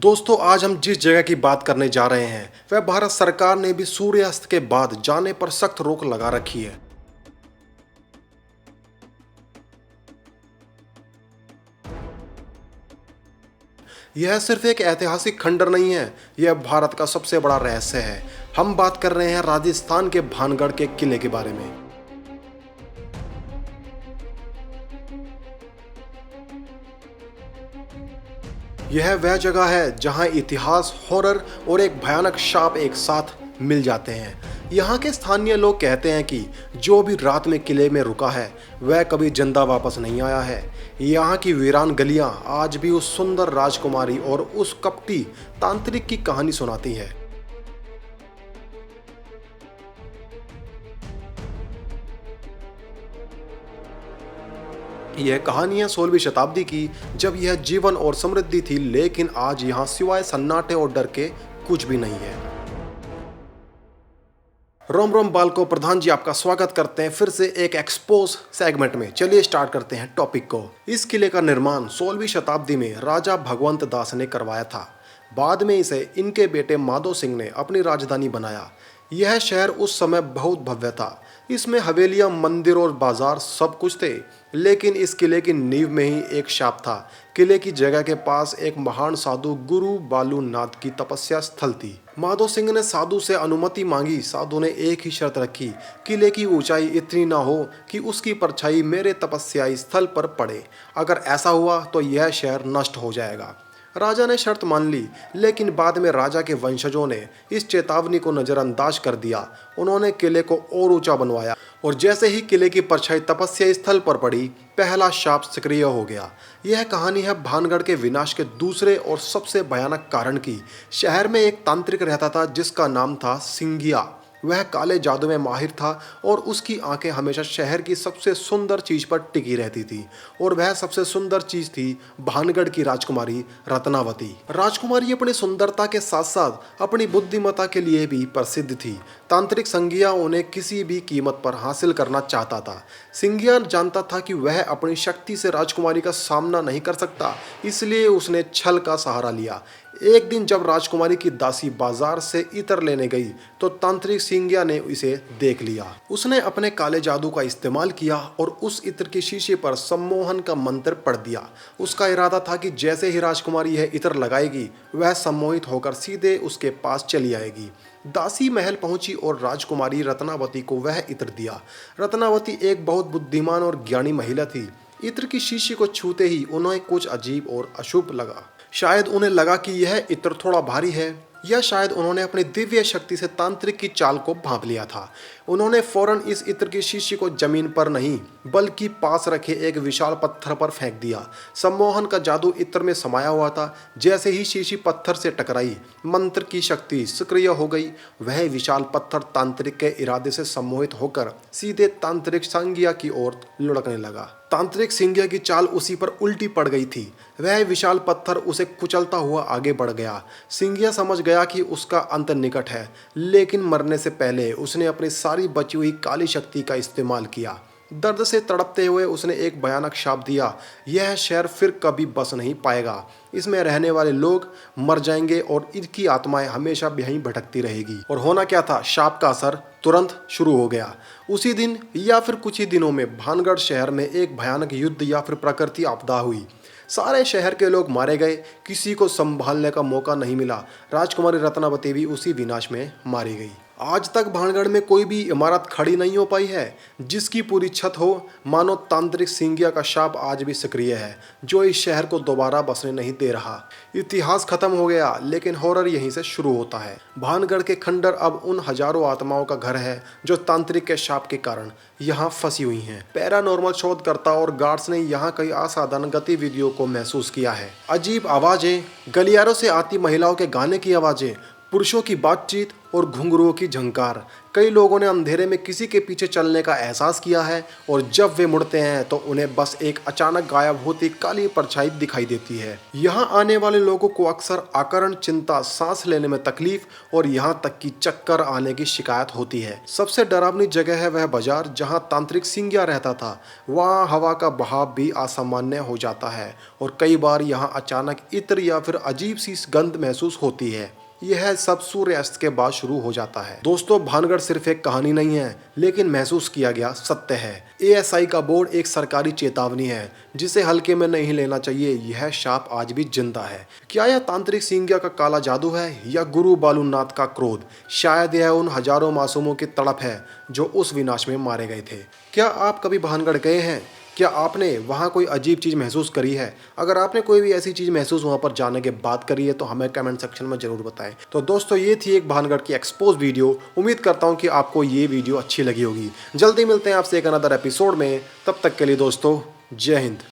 दोस्तों, आज हम जिस जगह की बात करने जा रहे हैं वह भारत सरकार ने भी सूर्यास्त के बाद जाने पर सख्त रोक लगा रखी है। यह सिर्फ एक ऐतिहासिक खंडर नहीं है, यह भारत का सबसे बड़ा रहस्य है। हम बात कर रहे हैं राजस्थान के भानगढ़ के किले के बारे में। यह वह जगह है जहां इतिहास, हॉरर और एक भयानक शाप एक साथ मिल जाते हैं। यहाँ के स्थानीय लोग कहते हैं कि जो भी रात में किले में रुका है वह कभी जिंदा वापस नहीं आया है। यहाँ की वीरान गलियां आज भी उस सुंदर राजकुमारी और उस कपटी तांत्रिक की कहानी सुनाती है। यह कहानी है 16वीं शताब्दी की, जब यह जीवन और समृद्धि थी, लेकिन आज यहाँ सिवाय सन्नाटे और डर के कुछ भी नहीं है। रोम रोम बालको, प्रधान जी आपका स्वागत करते हैं फिर से एक एक्सपोज सेगमेंट में। चलिए स्टार्ट करते हैं टॉपिक को। इस किले का निर्माण 16वीं शताब्दी में राजा भगवंत दास ने करवाया था। बाद में इसे इनके बेटे माधो सिंह ने अपनी राजधानी बनाया। यह शहर उस समय बहुत भव्य था। इसमें हवेलियां, मंदिर और बाजार सब कुछ थे, लेकिन इस किले की नींव में ही एक शाप था। किले की जगह के पास एक महान साधु गुरु बालूनाथ की तपस्या स्थल थी। माधो सिंह ने साधु से अनुमति मांगी। साधु ने एक ही शर्त रखी, किले की ऊंचाई इतनी ना हो कि उसकी परछाई मेरे तपस्या स्थल पर पड़े। अगर ऐसा हुआ तो यह शहर नष्ट हो जाएगा। राजा ने शर्त मान ली, लेकिन बाद में राजा के वंशजों ने इस चेतावनी को नजरअंदाज कर दिया। उन्होंने किले को और ऊंचा बनवाया और जैसे ही किले की परछाई तपस्या स्थल पर पड़ी, पहला शाप सक्रिय हो गया। यह कहानी है भानगढ़ के विनाश के दूसरे और सबसे भयानक कारण की। शहर में एक तांत्रिक रहता था जिसका नाम था सिंगिया। वह काले जादू में माहिर था और उसकी आंखें हमेशा शहर की सबसे सुंदर चीज पर टिकी रहती थी, और वह सबसे सुंदर चीज थी भानगढ़ की राजकुमारी रत्नावती। राजकुमारी अपनी सुंदरता के साथ साथ अपनी बुद्धिमत्ता के लिए भी प्रसिद्ध थी। तांत्रिक सिंगिया उन्हें किसी भी कीमत पर हासिल करना चाहता था। सिंगिया जानता था कि वह अपनी शक्ति से राजकुमारी का सामना नहीं कर सकता, इसलिए उसने छल का सहारा लिया। एक दिन जब राजकुमारी की दासी बाजार से इत्र लेने गई तो तांत्रिक सिंगिया ने इसे देख लिया। उसने अपने काले जादू का इस्तेमाल किया और उस इत्र की शीशी पर सम्मोहन का मंत्र पढ़ दिया। उसका इरादा था कि जैसे ही राजकुमारी यह इत्र लगाएगी वह सम्मोहित होकर सीधे उसके पास चली आएगी। दासी महल पहुंची और राजकुमारी रत्नावती को वह इत्र दिया। रत्नावती एक बहुत बुद्धिमान और ज्ञानी महिला थी। इत्र की शीशी को छूते ही उन्हें कुछ अजीब और अशुभ लगा। शायद उन्हें लगा कि यह इत्र थोड़ा भारी है, या शायद उन्होंने अपनी दिव्य शक्ति से तांत्रिक की चाल को भांप लिया था। उन्होंने फौरन इस इत्र की शीशी को जमीन पर नहीं बल्कि पास रखे एक विशाल पत्थर पर फेंक दिया। सम्मोहन का जादू इत्र में समाया हुआ था। जैसे ही शीशी पत्थर से टकराई, मंत्र की शक्ति सक्रिय हो गई। वह विशाल पत्थर तांत्रिक के इरादे से सम्मोहित होकर सीधे तांत्रिक सिंगिया की ओर लुढ़कने लगा। तांत्रिक सिंगिया की चाल उसी पर उल्टी पड़ गई थी। वह विशाल पत्थर उसे कुचलता हुआ आगे बढ़ गया। सिंगिया समझ गया कि उसका अंत निकट है, लेकिन मरने से पहले उसने अपनी सारी बची हुई काली शक्ति का इस्तेमाल किया। दर्द से तड़पते हुए उसने एक भयानक शाप दिया, यह शहर फिर कभी बस नहीं पाएगा। इसमें रहने वाले लोग मर जाएंगे और इनकी आत्माएं हमेशा यहीं भटकती रहेगी। और होना क्या था, शाप का असर तुरंत शुरू हो गया। उसी दिन या फिर कुछ ही दिनों में भानगढ़ शहर में एक भयानक युद्ध या फिर प्राकृतिक आपदा हुई। सारे शहर के लोग मारे गए, किसी को संभालने का मौका नहीं मिला। राजकुमारी रत्नावती भी उसी विनाश में मारी गई। आज तक भानगढ़ में कोई भी इमारत खड़ी नहीं हो पाई है जिसकी पूरी छत हो। मानो तांत्रिक सिंगिया का शाप आज भी सक्रिय है, जो इस शहर को दोबारा बसने नहीं दे रहा। इतिहास खत्म हो गया, लेकिन हॉरर यहीं से शुरू होता है। भानगढ़ के खंडर अब उन हजारों आत्माओं का घर है जो तांत्रिक के शाप के कारण यहाँ फंसी हुई हैं। पैरानॉर्मल शोधकर्ता और गार्ड्स ने यहाँ कई असाधारण गतिविधियों को महसूस किया है। अजीब आवाजें, गलियारों से आती महिलाओं के गाने की आवाजें, पुरुषों की बातचीत और घुंघरुओं की झंकार। कई लोगों ने अंधेरे में किसी के पीछे चलने का एहसास किया है और जब वे मुड़ते हैं तो उन्हें बस एक अचानक गायब होती काली परछाई दिखाई देती है। यहाँ आने वाले लोगों को अक्सर अकारण चिंता, सांस लेने में तकलीफ और यहाँ तक कि चक्कर आने की शिकायत होती है। सबसे डरावनी जगह है वह बाजार जहाँ तांत्रिक सिंगिया रहता था। वहाँ हवा का बहाव भी असामान्य हो जाता है और कई बार यहाँ अचानक इत्र या फिर अजीब सी गंध महसूस होती है। यह सब सूर्यास्त के बाद शुरू हो जाता है। दोस्तों, भानगढ़ सिर्फ एक कहानी नहीं है, लेकिन महसूस किया गया सत्य है। एएसआई का बोर्ड एक सरकारी चेतावनी है जिसे हल्के में नहीं लेना चाहिए। यह शाप आज भी जिंदा है। क्या यह तांत्रिक सिंगिया का काला जादू है या गुरु बालूनाथ का क्रोध? शायद यह उन हजारों मासूमों की तड़प है जो उस विनाश में मारे गए थे। क्या आप कभी भानगढ़ गए हैं? क्या आपने वहाँ कोई अजीब चीज़ महसूस करी है? अगर आपने कोई भी ऐसी चीज़ महसूस वहाँ पर जाने के बाद करी है तो हमें कमेंट सेक्शन में ज़रूर बताएं। तो दोस्तों, ये थी एक भानगढ़ की एक्सपोज वीडियो। उम्मीद करता हूँ कि आपको ये वीडियो अच्छी लगी होगी। जल्दी मिलते हैं आपसे एक अनदर एपिसोड में। तब तक के लिए दोस्तों, जय हिंद।